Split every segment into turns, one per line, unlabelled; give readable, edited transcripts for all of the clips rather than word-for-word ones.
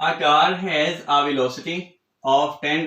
a car has a velocity of 10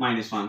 -1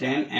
10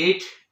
8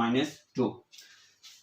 -2.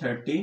30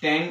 10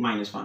-1,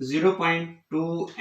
0.2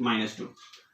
-2.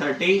30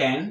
10,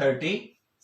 30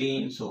300.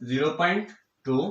0.2.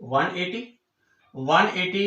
180. 180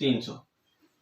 300.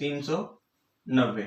390.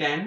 10,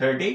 30.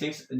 6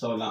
16.